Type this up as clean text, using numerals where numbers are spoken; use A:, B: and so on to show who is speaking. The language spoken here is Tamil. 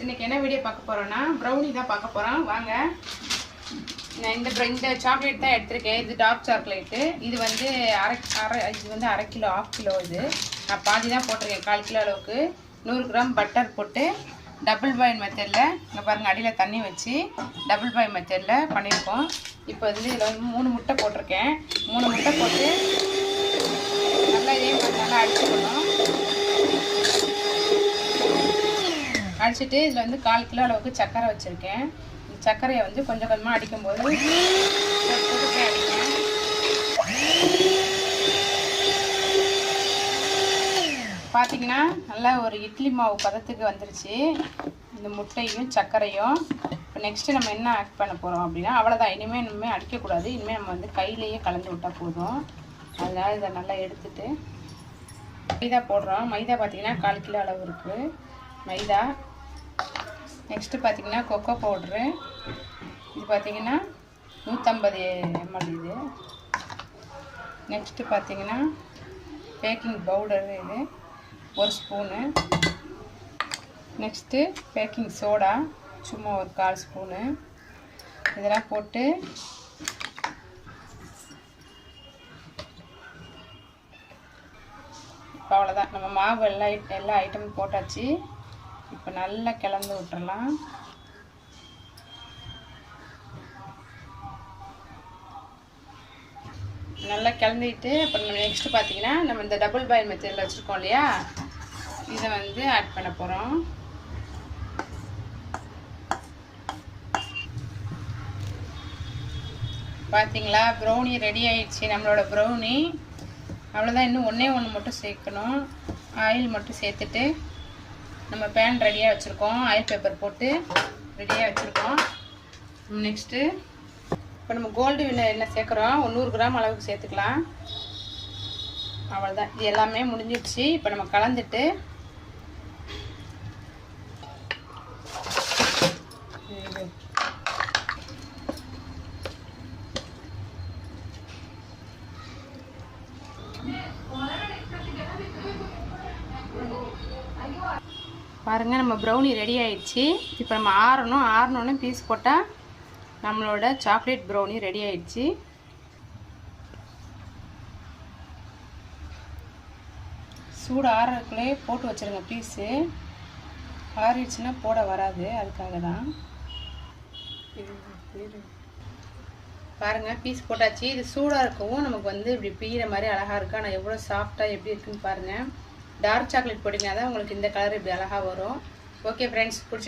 A: இன்னைக்கு என்ன வீடியோ பார்க்க போறோம்னா ப்ரௌனி தான் பார்க்க போறோம். வாங்க. நான் இந்த சாக்லேட் தான் எடுத்திருக்கேன். இது டார்க் சாக்லேட்டு. இது வந்து அரை கிலோ 1/2 கிலோ. இது நான் பாதி தான் போட்டிருக்கேன், 1/4 கிலோ அளவுக்கு. 100 கிராம் பட்டர் போட்டு டபுள் பாயில் மெத்தடில், இங்கே பாருங்கள், அடியில் தண்ணி வச்சு டபுள் பாயில் மெத்தடில் பண்ணியிருக்கோம். இப்போ வந்து இதில் வந்து 3 முட்டை போட்டிருக்கேன். 3 முட்டை போட்டு நல்லா இதே நல்லா அடிச்சுக்கணும். அடிச்சுட்டு இதில் வந்து 1/4 கிலோ அளவுக்கு சர்க்கரை வச்சுருக்கேன். இந்த சர்க்கரையை வந்து கொஞ்சம் கொஞ்சமாக அடிக்கும்போது அடிப்பேன். பார்த்தீங்கன்னா நல்லா ஒரு இட்லி மாவு பதத்துக்கு வந்துருச்சு இந்த முட்டையும் சர்க்கரையும். இப்போ நெக்ஸ்ட்டு நம்ம என்ன ஆட் பண்ண போகிறோம் அப்படின்னா, அவ்வளோதான். இனிமேல் அடிக்கக்கூடாது. இனிமேல் நம்ம வந்து கையிலேயே கலந்து விட்டால் போதும். அதனால் இதை நல்லா எடுத்துட்டு மைதா போடுறோம். மைதா பார்த்திங்கன்னா 1/4 கிலோ அளவு இருக்குது மைதா. நெக்ஸ்ட்டு பார்த்திங்கன்னா கொக்கோ பவுட்ரு. இது பார்த்திங்கன்னா 150 ml இது. நெக்ஸ்ட்டு பார்த்திங்கன்னா பேக்கிங் பவுடரு, இது 1 ஸ்பூனு. நெக்ஸ்ட்டு பேக்கிங் சோடா சும்மா ஒரு 1/4 ஸ்பூனு. இதெல்லாம் போட்டு இப்போ அவ்வளோதான். நம்ம மாவு எல்லா ஐட்டமும் போட்டாச்சு. இப்போ நல்லா கிளந்து விட்டுறலாம். நல்லா கிளந்திட்டு அப்புறம் நம்ம நெக்ஸ்ட்டு பார்த்தீங்கன்னா நம்ம இந்த டபுள் பாயில் மெத்தடில் வச்சுருக்கோம் இல்லையா, இதை வந்து ஆட் பண்ண போகிறோம். பார்த்தீங்களா, ப்ரௌனி ரெடி ஆயிடுச்சு. நம்மளோட ப்ரௌனி அவ்வளோதான். இன்னும் ஒன்றே மட்டும் சேர்க்கணும். ஆயில் மட்டும் சேர்த்துட்டு நம்ம பேன் ரெடியாக வச்சுருக்கோம். ஆயில் பேப்பர் போட்டு ரெடியாக வச்சுருக்கோம். நெக்ஸ்ட்டு இப்போ நம்ம கோல்டு வின்னர் என்ன சேர்க்குறோம், 100 கிராம் அளவுக்கு சேர்த்துக்கலாம். அவ்வளோதான். இது எல்லாமே முடிஞ்சிடுச்சு. இப்போ நம்ம கலந்துட்டு பாருங்கள், நம்ம ப்ரௌனி ரெடி ஆயிடுச்சு. இப்போ நம்ம ஆறணுன்னு பீஸ் போட்டால் நம்மளோட சாக்லேட் ப்ரௌனி ரெடி ஆயிடுச்சு. சூடு ஆறக்குள்ளே போட்டு வச்சுருங்க பீஸு. ஆறிடுச்சுன்னா போட வராது, அதுக்காக தான். பாருங்கள், பீஸ் போட்டாச்சு. இது சூடாக இருக்கவும் நமக்கு வந்து இப்படி பீகிற மாதிரி அழகாக இருக்குது. ஆனால் எவ்வளோ சாஃப்டாக எப்படி இருக்குன்னு பாருங்கள். டார்க் சாக்லேட் போட்டிங்கன்னா தான் உங்களுக்கு இந்த கலர் இப்படி அழகாக வரும். ஓகே ஃப்ரெண்ட்ஸ், பிடிச்சி